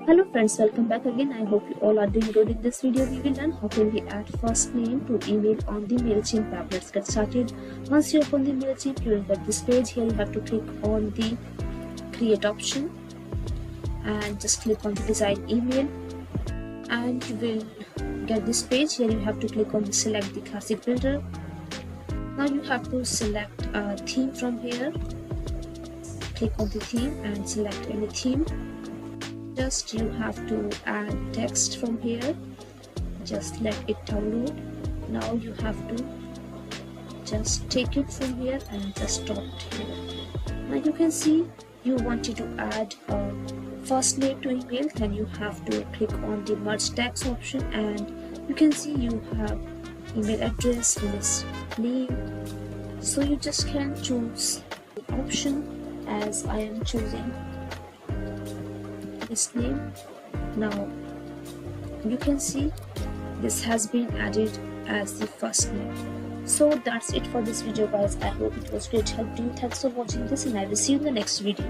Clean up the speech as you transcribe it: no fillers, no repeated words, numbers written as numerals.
Hello friends, welcome back again. I hope you all are doing good. In this video we will learn how can we add first name to email on the MailChimp app. Let's get started. Once you open the MailChimp, you will get this page. Here you have to click on the create option and just click on the design email, and you will get this page. Here you have to click on the select the classic builder. Now you have to select a theme from here. Click on the theme and select any theme. Just you have to add text from here. Just let it download. Now you have to just take it from here and just stop it here. Now you can see you wanted to add a first name to email, then you have to click on the merge text option, and you can see you have email address, name. So you just can choose the option, as I am choosing this name. Now you can see this has been added as the first name. So that's it for this video guys. I hope it was great help to you. Thanks for watching this, and I will see you in the next video.